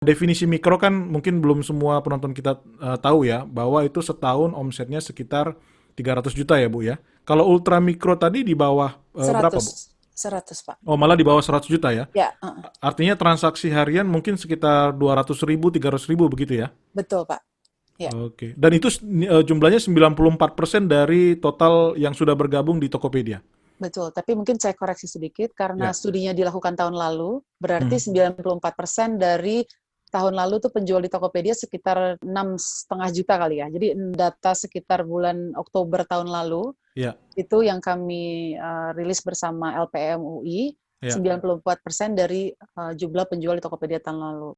Definisi mikro kan mungkin belum semua penonton kita tahu ya, bahwa itu setahun omsetnya sekitar 300 juta ya Bu ya. Kalau ultra mikro tadi di bawah berapa 100, Bu? 100 Pak. Oh malah di bawah 100 juta ya. Ya, Artinya transaksi harian mungkin sekitar 200 ribu, 300 ribu begitu ya. betul Pak. Ya, Oke. Dan itu jumlahnya 94% dari total yang sudah bergabung di Tokopedia. betul. Tapi mungkin saya koreksi sedikit, karena Ya. studinya dilakukan tahun lalu, berarti Mhm. 94% dari tahun lalu tuh penjual di Tokopedia sekitar 6,5 juta kali ya. Jadi data sekitar bulan Oktober tahun lalu, Ya. itu yang kami rilis bersama LPM UI, Ya. 94% dari jumlah penjual di Tokopedia tahun lalu.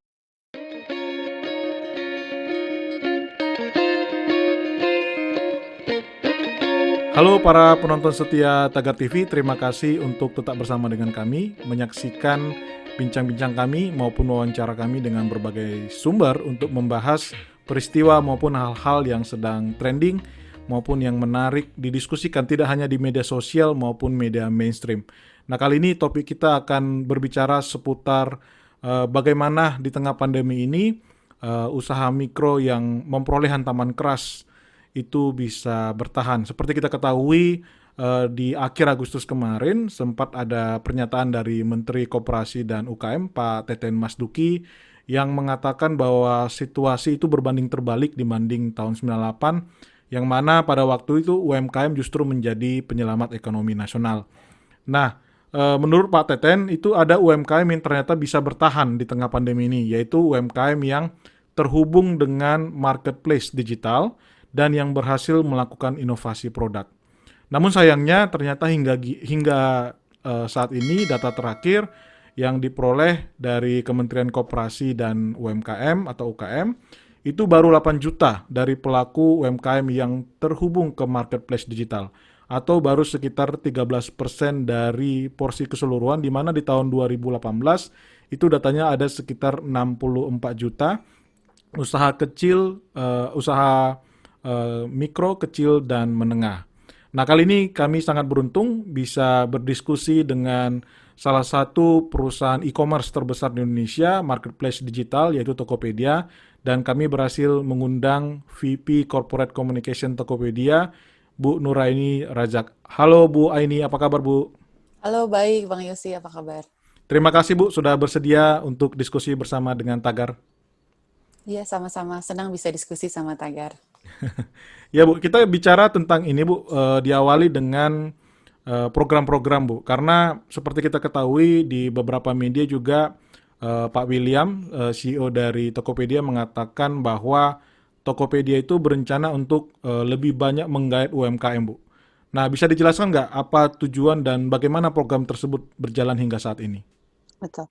Halo para penonton setia Tagar TV, terima kasih untuk tetap bersama dengan kami, menyaksikan bincang-bincang kami maupun wawancara kami dengan berbagai sumber untuk membahas peristiwa maupun hal-hal yang sedang trending maupun yang menarik didiskusikan tidak hanya di media sosial maupun media mainstream. Nah kali ini topik kita akan berbicara seputar bagaimana di tengah pandemi ini usaha mikro yang memperoleh hantaman keras itu bisa bertahan. Seperti kita ketahui di akhir Agustus kemarin sempat ada pernyataan dari Menteri Koperasi dan UKM Pak Teten Mas Duki yang mengatakan bahwa situasi itu berbanding terbalik dibanding tahun 98 yang mana pada waktu itu UMKM justru menjadi penyelamat ekonomi nasional. Nah, menurut Pak Teten itu ada UMKM yang ternyata bisa bertahan di tengah pandemi ini, yaitu UMKM yang terhubung dengan marketplace digital dan yang berhasil melakukan inovasi produk. Namun sayangnya ternyata hingga saat ini data terakhir yang diperoleh dari Kementerian Koperasi dan UMKM atau UKM itu baru 8 juta dari pelaku UMKM yang terhubung ke marketplace digital atau baru sekitar 13% dari porsi keseluruhan di mana di tahun 2018 itu datanya ada sekitar 64 juta usaha kecil, usaha mikro, kecil, dan menengah. Nah, kali ini kami sangat beruntung bisa berdiskusi dengan salah satu perusahaan e-commerce terbesar di Indonesia, marketplace digital, yaitu Tokopedia, dan kami berhasil mengundang VP Corporate Communication Tokopedia, Bu Nuraini Rajak. Halo Bu Aini, apa kabar Bu? Halo, baik Bang Yosi, apa kabar? Terima kasih Bu sudah bersedia untuk diskusi bersama dengan Tagar. Iya, sama-sama. Senang bisa diskusi sama Tagar. Ya Bu, kita bicara tentang ini Bu, diawali dengan program-program Bu, karena seperti kita ketahui di beberapa media juga Pak William, CEO dari Tokopedia mengatakan bahwa Tokopedia itu berencana untuk lebih banyak menggait UMKM Bu. Nah, bisa dijelaskan nggak apa tujuan dan bagaimana program tersebut berjalan hingga saat ini? Betul.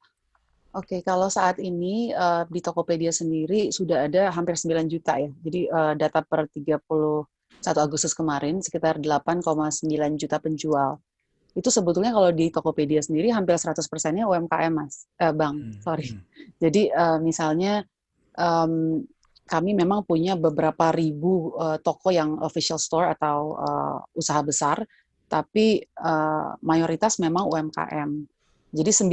Oke, kalau saat ini di Tokopedia sendiri sudah ada hampir 9 juta ya. Jadi data per 31 Agustus kemarin sekitar 8,9 juta penjual. Itu sebetulnya kalau di Tokopedia sendiri hampir 100%-nya UMKM, Mas. Bang, sorry. Jadi misalnya em, kami memang punya beberapa ribu toko yang official store atau usaha besar, tapi mayoritas memang UMKM. Jadi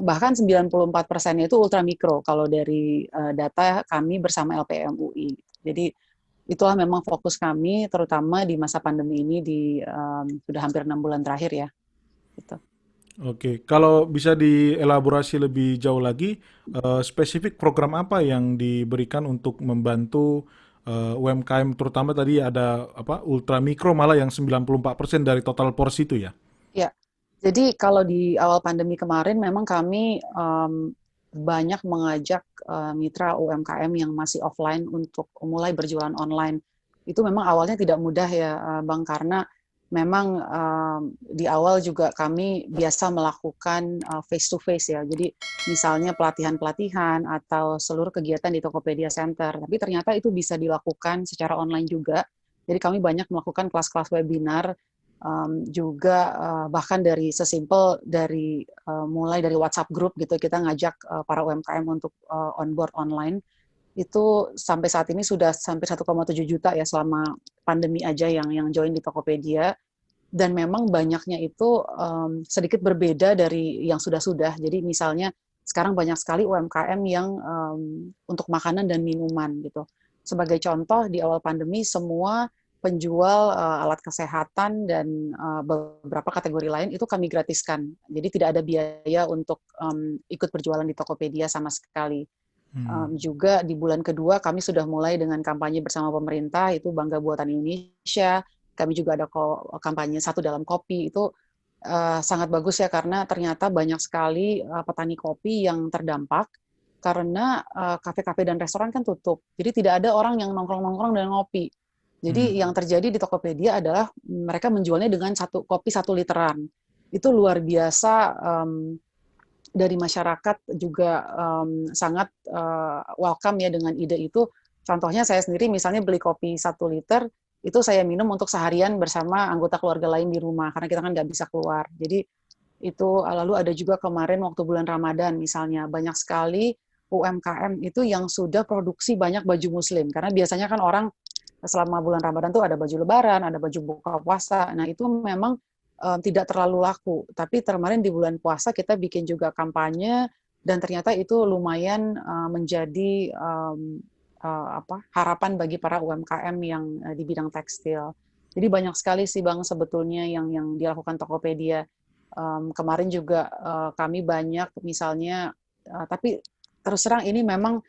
bahkan 94%-nya itu ultra mikro kalau dari data kami bersama LPM UI. Jadi itulah memang fokus kami, terutama di masa pandemi ini di sudah hampir 6 bulan terakhir ya. Gitu. Oke, kalau bisa dielaborasi lebih jauh lagi, spesifik program apa yang diberikan untuk membantu UMKM, terutama tadi ada apa ultra mikro malah yang 94% dari total porsi itu ya? Ya, jadi kalau di awal pandemi kemarin memang kami banyak mengajak mitra UMKM yang masih offline untuk mulai berjualan online. Itu memang awalnya tidak mudah ya, Bang, karena memang di awal juga kami biasa melakukan face to face ya. Jadi misalnya pelatihan-pelatihan atau seluruh kegiatan di Tokopedia Center. Tapi ternyata itu bisa dilakukan secara online juga. Jadi kami banyak melakukan kelas-kelas webinar, juga bahkan dari sesimpel dari mulai dari WhatsApp group gitu, kita ngajak para UMKM untuk on board online. Itu sampai saat ini sudah sampai 1,7 juta ya selama pandemi aja yang join di Tokopedia. Dan memang banyaknya itu sedikit berbeda dari yang sudah-sudah. Jadi misalnya sekarang banyak sekali UMKM yang untuk makanan dan minuman gitu. Sebagai contoh, di awal pandemi semua penjual alat kesehatan dan beberapa kategori lain itu kami gratiskan. Jadi tidak ada biaya untuk ikut berjualan di Tokopedia sama sekali. Juga di bulan kedua kami sudah mulai dengan kampanye bersama pemerintah, itu Bangga Buatan Indonesia. Kami juga ada kampanye Satu Dalam Kopi, itu sangat bagus ya, karena ternyata banyak sekali petani kopi yang terdampak karena kafe-kafe dan restoran kan tutup. Jadi tidak ada orang yang nongkrong-nongkrong dan ngopi. Jadi yang terjadi di Tokopedia adalah mereka menjualnya dengan kopi 1 literan. Itu luar biasa, dari masyarakat juga sangat welcome ya dengan ide itu. Contohnya saya sendiri misalnya beli kopi 1 liter, itu saya minum untuk seharian bersama anggota keluarga lain di rumah, karena kita kan nggak bisa keluar. Jadi itu, lalu ada juga kemarin waktu bulan Ramadan misalnya, banyak sekali UMKM itu yang sudah produksi banyak baju muslim, karena biasanya kan orang selama bulan Ramadan tuh ada baju lebaran, ada baju buka puasa. Nah, itu memang tidak terlalu laku. Tapi kemarin di bulan puasa kita bikin juga kampanye dan ternyata itu lumayan menjadi harapan bagi para UMKM yang di bidang tekstil. Jadi banyak sekali sih Bang sebetulnya yang dilakukan Tokopedia. Kemarin juga kami banyak misalnya, tapi terus terang ini memang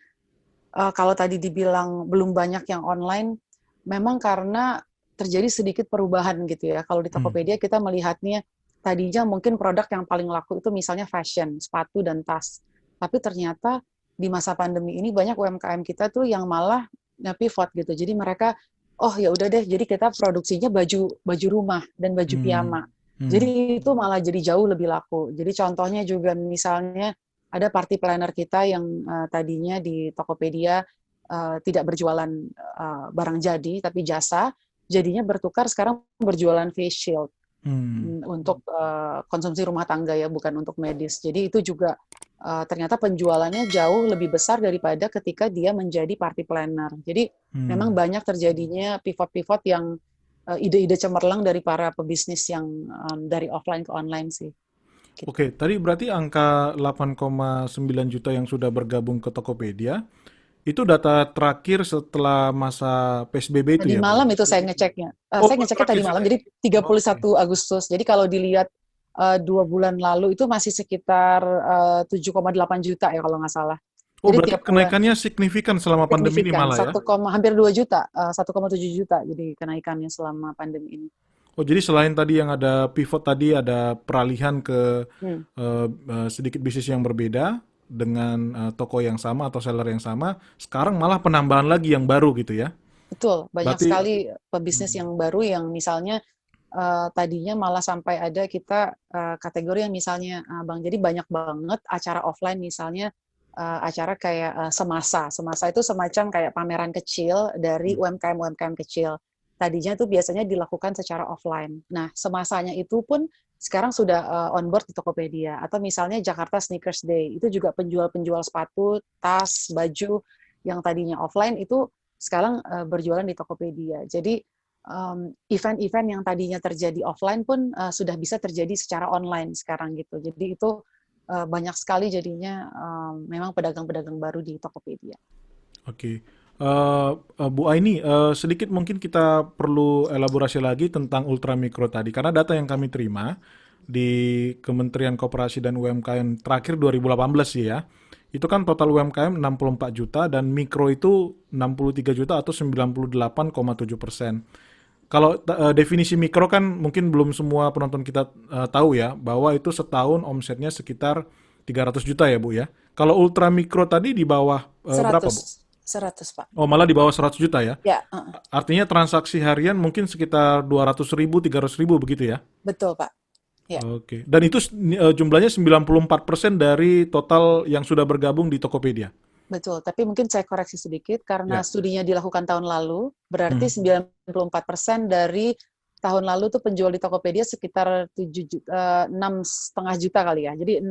kalau tadi dibilang belum banyak yang online, memang karena terjadi sedikit perubahan gitu ya. Kalau di Tokopedia kita melihatnya tadinya mungkin produk yang paling laku itu misalnya fashion, sepatu dan tas. Tapi ternyata di masa pandemi ini banyak UMKM kita tuh yang malah pivot gitu. Jadi mereka, oh ya udah deh, jadi kita produksinya baju rumah dan baju piyama. Jadi itu malah jadi jauh lebih laku. Jadi contohnya juga misalnya ada party planner kita yang tadinya di Tokopedia tidak berjualan barang jadi, tapi jasa, jadinya bertukar sekarang berjualan face shield untuk konsumsi rumah tangga ya, bukan untuk medis. Jadi itu juga ternyata penjualannya jauh lebih besar daripada ketika dia menjadi party planner. Jadi memang banyak terjadinya pivot-pivot yang ide-ide cemerlang dari para pebisnis yang dari offline ke online sih. Gitu. Oke, tadi berarti angka 8,9 juta yang sudah bergabung ke Tokopedia, itu data terakhir setelah masa PSBB itu Tadi ya, Bu? malam itu saya ngeceknya. Oh, Saya ngeceknya terakhir tadi malam, sudah ya? jadi Oke. 31 Agustus. Jadi kalau dilihat 2 bulan lalu itu masih sekitar 7,8 juta ya kalau nggak salah. Oh, Jadi berarti tiap bulan kenaikannya signifikan selama pandemi ini signifikan, malah ya? hampir 2 juta, 1,7 juta jadi kenaikannya selama pandemi ini. Oh, jadi selain tadi yang ada pivot tadi, ada peralihan ke Hmm. sedikit bisnis yang berbeda dengan toko yang sama atau seller yang sama, sekarang malah penambahan lagi yang baru gitu ya? Betul, banyak Berarti, sekali pebisnis hmm, yang baru yang misalnya tadinya malah sampai ada kita kategori yang misalnya Bang, jadi banyak banget acara offline misalnya acara kayak Semasa. Semasa itu semacam kayak pameran kecil dari UMKM-UMKM kecil. Tadinya itu biasanya dilakukan secara offline. Nah, Semasanya itu pun sekarang sudah on board di Tokopedia. Atau misalnya Jakarta Sneakers Day, itu juga penjual-penjual sepatu, tas, baju yang tadinya offline itu sekarang berjualan di Tokopedia. Jadi event-event yang tadinya terjadi offline pun sudah bisa terjadi secara online sekarang gitu. Jadi itu banyak sekali jadinya memang pedagang-pedagang baru di Tokopedia. oke. Bu Aini, sedikit mungkin kita perlu elaborasi lagi tentang ultramikro tadi, karena data yang kami terima di Kementerian Koperasi dan UMKM terakhir 2018 sih ya, itu kan total UMKM 64 juta dan mikro itu 63 juta atau 98,7%. Kalau definisi mikro kan mungkin belum semua penonton kita tahu ya, bahwa itu setahun omsetnya sekitar 300 juta ya Bu ya. Kalau ultra mikro tadi di bawah berapa 100, Bu? 100 Pak. Oh, malah di bawah 100 juta ya. Ya, Artinya transaksi harian mungkin sekitar 200 ribu, 300 ribu begitu ya. betul Pak. Ya, Oke. Dan itu jumlahnya 94% dari total yang sudah bergabung di Tokopedia. betul. Tapi mungkin saya koreksi sedikit karena Ya. studinya dilakukan tahun lalu, berarti Hmm. 94% dari tahun lalu tuh penjual di Tokopedia sekitar 7 juta, 6,5 juta kali ya. Jadi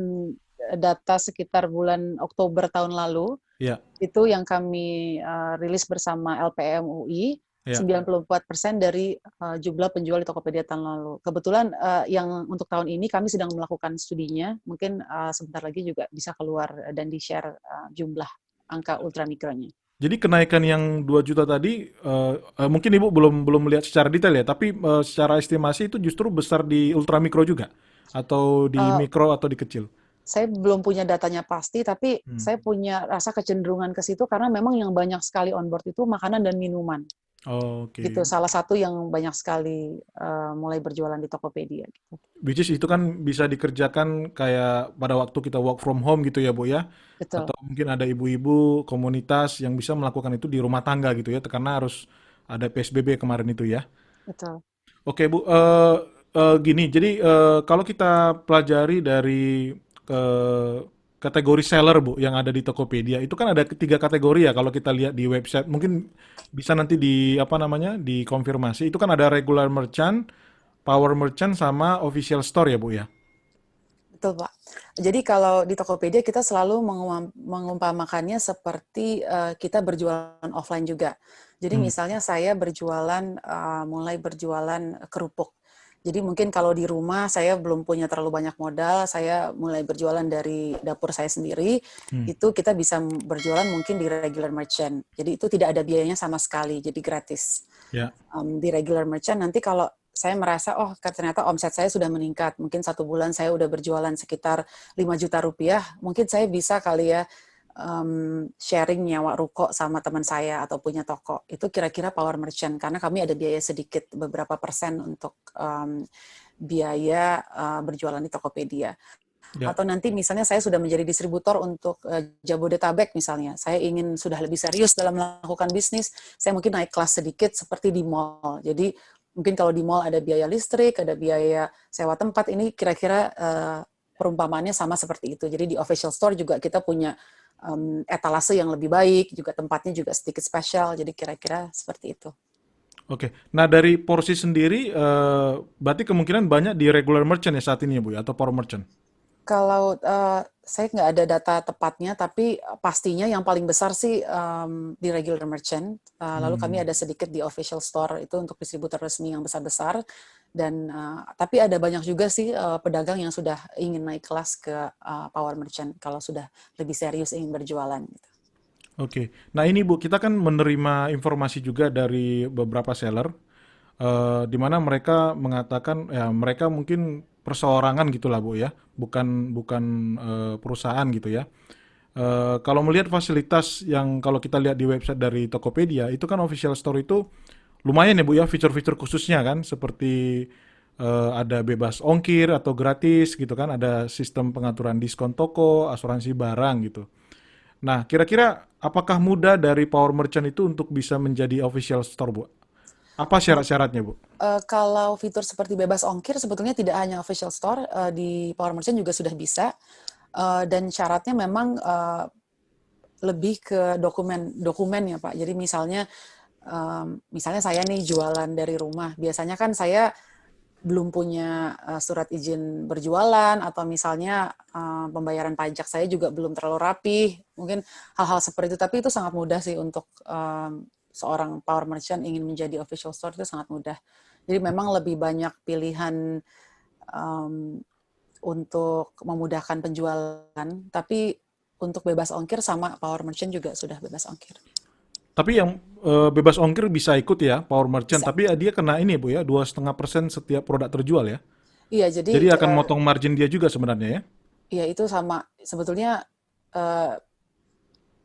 data sekitar bulan Oktober tahun lalu Ya. itu yang kami rilis bersama LPM UI, Ya. 94% dari jumlah penjual di Tokopedia tahun lalu. Kebetulan yang untuk tahun ini kami sedang melakukan studinya, mungkin sebentar lagi juga bisa keluar dan di-share jumlah angka ultramikronya. Jadi kenaikan yang 2 juta tadi, mungkin Ibu belum belum melihat secara detail ya, tapi secara estimasi itu justru besar di ultramikro juga? Atau di Uh, mikro atau di kecil? saya belum punya datanya pasti, tapi Hmm. saya punya rasa kecenderungan ke situ karena memang yang banyak sekali on board itu makanan dan minuman. Gitu, Oke. salah satu yang banyak sekali mulai berjualan di Tokopedia. Gitu. Which is itu kan bisa dikerjakan kayak pada waktu kita work from home gitu ya Bu ya? Betul, Atau mungkin ada ibu-ibu komunitas yang bisa melakukan itu di rumah tangga gitu ya, karena harus ada PSBB kemarin itu ya. betul. Oke Bu, gini, jadi kalau kita pelajari dari eh, kategori seller Bu yang ada di Tokopedia, itu kan ada tiga kategori ya kalau kita lihat di website. Mungkin bisa nanti di apa namanya dikonfirmasi. Itu kan ada regular merchant, power merchant, sama official store ya Bu ya. Betul, Pak. Jadi kalau di Tokopedia kita selalu mengumpamakannya seperti kita berjualan offline juga. Jadi Hmm. misalnya saya berjualan, mulai berjualan kerupuk. Jadi mungkin kalau di rumah saya belum punya terlalu banyak modal, saya mulai berjualan dari dapur saya sendiri, Hmm. itu kita bisa berjualan mungkin di regular merchant. Jadi itu tidak ada biayanya sama sekali, jadi gratis. Ya. Di regular merchant nanti kalau saya merasa oh ternyata omset saya sudah meningkat, mungkin 1 bulan saya udah berjualan sekitar 5 juta rupiah, mungkin saya bisa kali ya sharing nyawa ruko sama teman saya atau punya toko. Itu kira-kira power merchant karena kami ada biaya sedikit beberapa persen untuk biaya berjualan di Tokopedia. Ya. Atau nanti misalnya saya sudah menjadi distributor untuk Jabodetabek misalnya, saya ingin sudah lebih serius dalam melakukan bisnis, saya mungkin naik kelas sedikit seperti di mall. Jadi mungkin kalau di mall ada biaya listrik, ada biaya sewa tempat, ini kira-kira perumpamaannya sama seperti itu. Jadi di official store juga kita punya etalase yang lebih baik, juga tempatnya juga sedikit spesial, jadi kira-kira seperti itu. Oke. Nah dari porsi sendiri, berarti kemungkinan banyak di regular merchant ya saat ini ya Bu ya, atau power merchant? Kalau saya nggak ada data tepatnya, tapi pastinya yang paling besar sih di regular merchant. Lalu kami Hmm. ada sedikit di official store itu untuk distributor resmi yang besar-besar. Dan tapi ada banyak juga sih pedagang yang sudah ingin naik kelas ke power merchant kalau sudah lebih serius ingin berjualan. Gitu. Oke. Nah ini Bu, kita kan menerima informasi juga dari beberapa seller, di mana mereka mengatakan ya mereka mungkin perseorangan gitulah Bu ya, bukan bukan perusahaan gitu ya. Kalau melihat fasilitas yang kalau kita lihat di website dari Tokopedia, itu kan official store itu lumayan ya Bu ya, fitur-fitur khususnya kan, seperti ada bebas ongkir atau gratis gitu kan, ada sistem pengaturan diskon toko, asuransi barang gitu. Nah, kira-kira apakah mudah dari Power Merchant itu untuk bisa menjadi official store, Bu? Apa syarat-syaratnya, Bu? Kalau fitur seperti bebas ongkir sebetulnya tidak hanya official store, di power merchant juga sudah bisa. Dan syaratnya memang lebih ke dokumen ya Pak. Jadi misalnya saya nih jualan dari rumah, biasanya kan saya belum punya surat izin berjualan atau misalnya pembayaran pajak saya juga belum terlalu rapi, mungkin hal-hal seperti itu. Tapi itu sangat mudah sih untuk seorang power merchant ingin menjadi official store itu sangat mudah. Jadi memang lebih banyak pilihan um, untuk memudahkan penjualan, tapi untuk bebas ongkir sama power merchant juga sudah bebas ongkir. Tapi yang bebas ongkir bisa ikut ya, Power Merchant. Bisa. Tapi dia kena ini, Bu ya, 2,5% setiap produk terjual ya. Iya, jadi Jadi akan motong margin dia juga sebenarnya ya. ya itu sama. Sebetulnya uh,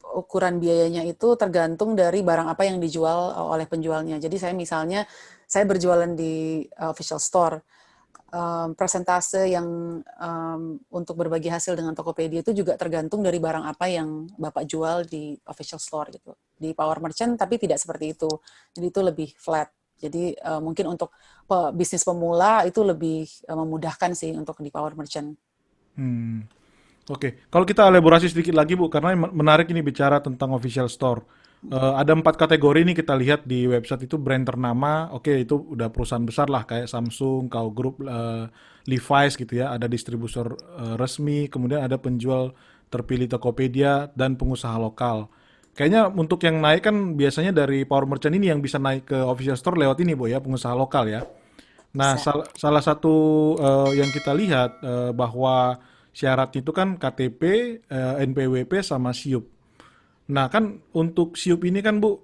ukuran biayanya itu tergantung dari barang apa yang dijual oleh penjualnya. Jadi saya misalnya saya berjualan di official store, persentase yang untuk berbagi hasil dengan Tokopedia itu juga tergantung dari barang apa yang Bapak jual di official store gitu. Di Power Merchant tapi tidak seperti itu. Jadi itu lebih flat. Jadi mungkin untuk bisnis pemula itu lebih memudahkan sih untuk di Power Merchant. Hmm. Oke, kalau kita elaborasi sedikit lagi Bu, karena menarik ini bicara tentang official store. Ada 4 kategori nih kita lihat di website itu brand ternama. Oke, itu udah perusahaan besar lah kayak Samsung, Kao Group, Levi's gitu ya. Ada distributor resmi, kemudian ada penjual terpilih Tokopedia dan pengusaha lokal. Kayaknya untuk yang naik kan biasanya dari Power Merchant ini yang bisa naik ke official store lewat ini, Bu ya, pengusaha lokal ya. Nah, Bisa. salah satu yang kita lihat bahwa syarat itu kan KTP, NPWP sama SIUP. Nah, kan untuk SIUP ini kan Bu,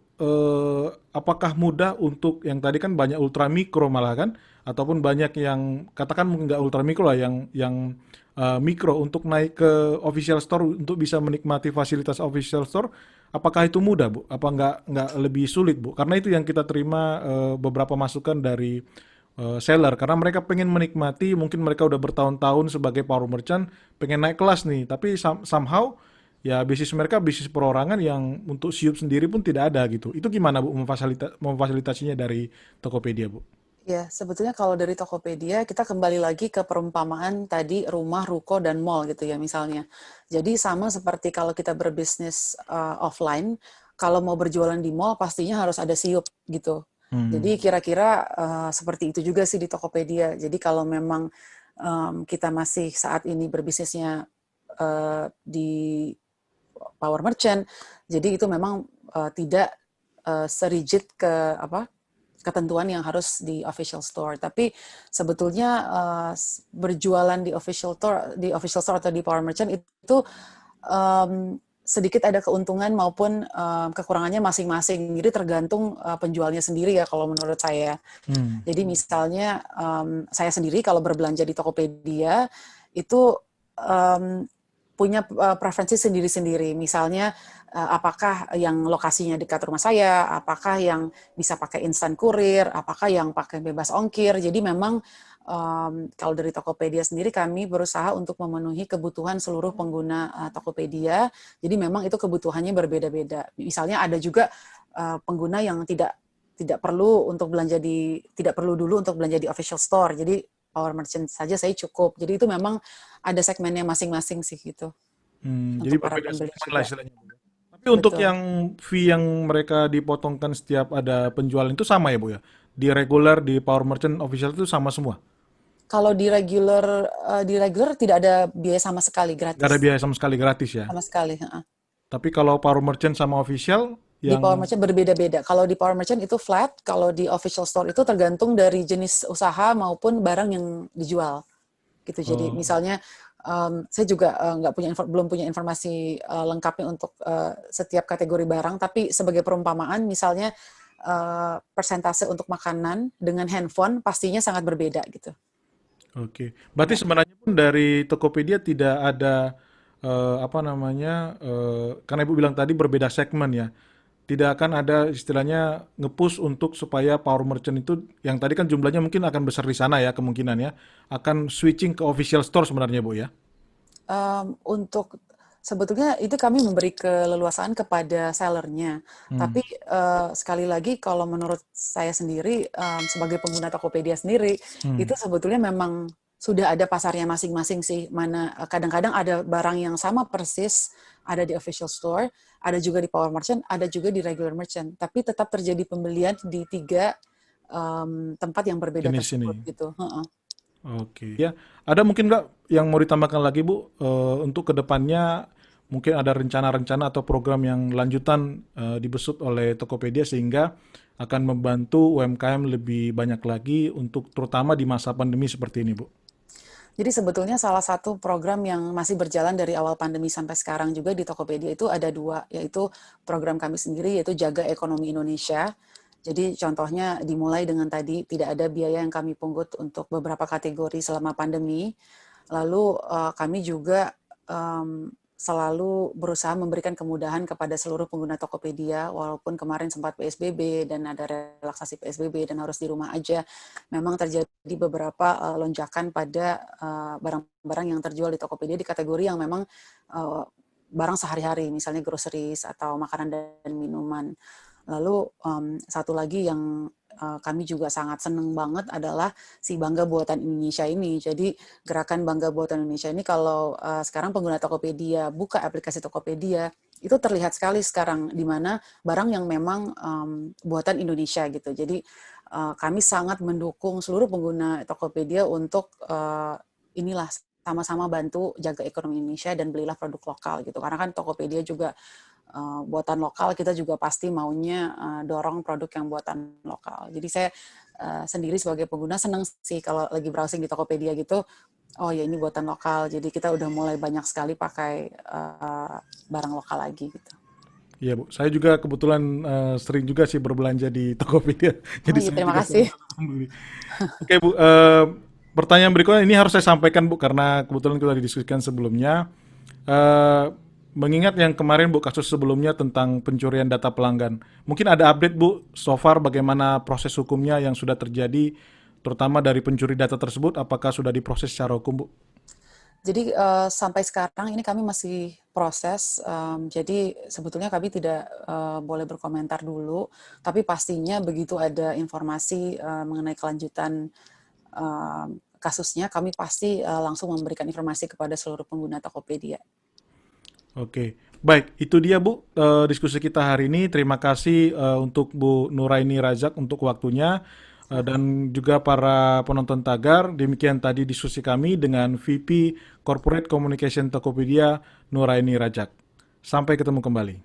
apakah mudah untuk yang tadi kan banyak ultra mikro malah kan, ataupun banyak yang katakan mungkin nggak ultra mikro lah, yang mikro untuk naik ke official store untuk bisa menikmati fasilitas official store, apakah itu mudah Bu? Apa nggak lebih sulit Bu? Karena itu yang kita terima beberapa masukan dari seller, karena mereka pengen menikmati, mungkin mereka udah bertahun-tahun sebagai power merchant, pengen naik kelas nih, tapi somehow ya bisnis mereka bisnis perorangan yang untuk siup sendiri pun tidak ada gitu. Itu gimana Bu memfasilitasinya dari Tokopedia Bu? Ya, sebetulnya kalau dari Tokopedia, kita kembali lagi ke perumpamaan tadi rumah, ruko, dan mall gitu ya misalnya. Jadi sama seperti kalau kita berbisnis offline, kalau mau berjualan di mall pastinya harus ada siup gitu. Jadi Hmm. kira-kira seperti itu juga sih di Tokopedia. Jadi kalau memang kita masih saat ini berbisnisnya di power merchant, jadi itu memang tidak serigid ke apa ketentuan yang harus di official store. Tapi sebetulnya berjualan di official store atau di power merchant itu sedikit ada keuntungan maupun kekurangannya masing-masing. Jadi tergantung penjualnya sendiri ya kalau menurut saya. Hmm. Jadi misalnya saya sendiri kalau berbelanja di Tokopedia itu um, punya preferensi sendiri-sendiri. Misalnya apakah yang lokasinya dekat rumah saya, apakah yang bisa pakai instan kurir, apakah yang pakai bebas ongkir. Jadi memang kalau dari Tokopedia sendiri kami berusaha untuk memenuhi kebutuhan seluruh pengguna Tokopedia. Jadi memang itu kebutuhannya berbeda-beda. Misalnya ada juga pengguna yang tidak perlu untuk belanja tidak perlu dulu untuk belanja di official store. Jadi power merchant saja saya cukup. Jadi itu memang ada segmennya masing-masing sih gitu Jadi untuk para berbeda pembeli segmen lah juga. istilahnya Bu ya. Tapi untuk Betul. yang fee yang mereka dipotongkan setiap ada penjualan itu sama ya Bu ya? Di regular, di Power Merchant official itu sama semua? Kalau di regular tidak ada biaya sama sekali, Nggak ada gratis biaya sama sekali, gratis ya? sama sekali. Tapi kalau Power Merchant sama official Di yang power merchant berbeda-beda. Kalau di power merchant itu flat, kalau di official store itu tergantung dari jenis usaha maupun barang yang dijual. Gitu. Jadi oh, misalnya saya juga nggak belum punya informasi lengkapnya untuk setiap kategori barang, tapi sebagai perumpamaan, misalnya persentase untuk makanan dengan handphone pastinya sangat berbeda gitu. oke. Berarti Ya. sebenarnya pun dari Tokopedia tidak ada apa namanya? Karena Ibu bilang tadi berbeda segmen ya. Tidak akan ada istilahnya nge-push untuk supaya power merchant itu yang tadi kan jumlahnya mungkin akan besar di sana ya kemungkinan ya. Akan switching ke official store sebenarnya Bu ya. Untuk sebetulnya itu kami memberi keleluasaan kepada sellernya. Hmm. Tapi sekali lagi kalau menurut saya sendiri sebagai pengguna Tokopedia sendiri Hmm. itu sebetulnya memang sudah ada pasarnya masing-masing sih. Mana kadang-kadang ada barang yang sama persis ada di official store, ada juga di power merchant, ada juga di regular merchant. Tapi tetap terjadi pembelian di tiga tempat yang berbeda Jenis ini. tersebut gitu. Oke. Ya, ada mungkin nggak yang mau ditambahkan lagi Bu untuk kedepannya mungkin ada rencana-rencana atau program yang lanjutan dibesut oleh Tokopedia sehingga akan membantu UMKM lebih banyak lagi untuk terutama di masa pandemi seperti ini Bu. Jadi sebetulnya salah satu program yang masih berjalan dari awal pandemi sampai sekarang juga di Tokopedia itu ada dua, yaitu program kami sendiri yaitu Jaga Ekonomi Indonesia. Jadi contohnya dimulai dengan tadi tidak ada biaya yang kami pungut untuk beberapa kategori selama pandemi. Lalu kami juga selalu berusaha memberikan kemudahan kepada seluruh pengguna Tokopedia, walaupun kemarin sempat PSBB dan ada relaksasi PSBB dan harus di rumah aja. Memang terjadi beberapa lonjakan pada barang-barang yang terjual di Tokopedia di kategori yang memang barang sehari-hari, misalnya groceries atau makanan dan minuman. Lalu satu lagi yang kami juga sangat senang banget adalah si Bangga Buatan Indonesia ini. Jadi gerakan Bangga Buatan Indonesia ini kalau sekarang pengguna Tokopedia buka aplikasi Tokopedia itu terlihat sekali sekarang di mana barang yang memang buatan Indonesia gitu. Jadi kami sangat mendukung seluruh pengguna Tokopedia untuk inilah sama-sama bantu jaga ekonomi Indonesia dan belilah produk lokal gitu. Karena kan Tokopedia juga buatan lokal, kita juga pasti maunya dorong produk yang buatan lokal. Jadi saya sendiri sebagai pengguna senang sih kalau lagi browsing di Tokopedia gitu, oh ya ini buatan lokal, jadi kita udah mulai banyak sekali pakai barang lokal lagi gitu. Iya Bu, saya juga kebetulan sering juga sih berbelanja di Tokopedia, Oh jadi iya, saya terima juga salah kasih. satu pembeli. Oke Bu, pertanyaan berikutnya ini harus saya sampaikan Bu, karena kebetulan kita didiskusikan sebelumnya. Eh, Mengingat yang kemarin Bu, kasus sebelumnya tentang pencurian data pelanggan, mungkin ada update Bu, so far bagaimana proses hukumnya yang sudah terjadi, terutama dari pencuri data tersebut, apakah sudah diproses secara hukum Bu? Jadi sampai sekarang ini kami masih proses, jadi sebetulnya kami tidak boleh berkomentar dulu, tapi pastinya begitu ada informasi mengenai kelanjutan kasusnya, kami pasti langsung memberikan informasi kepada seluruh pengguna Tokopedia. Oke, baik. Itu dia Bu, diskusi kita hari ini. Terima kasih untuk Bu Nuraini Razak untuk waktunya dan juga para penonton Tagar. Demikian tadi diskusi kami dengan VP Corporate Communication Tokopedia Nuraini Razak. Sampai ketemu kembali.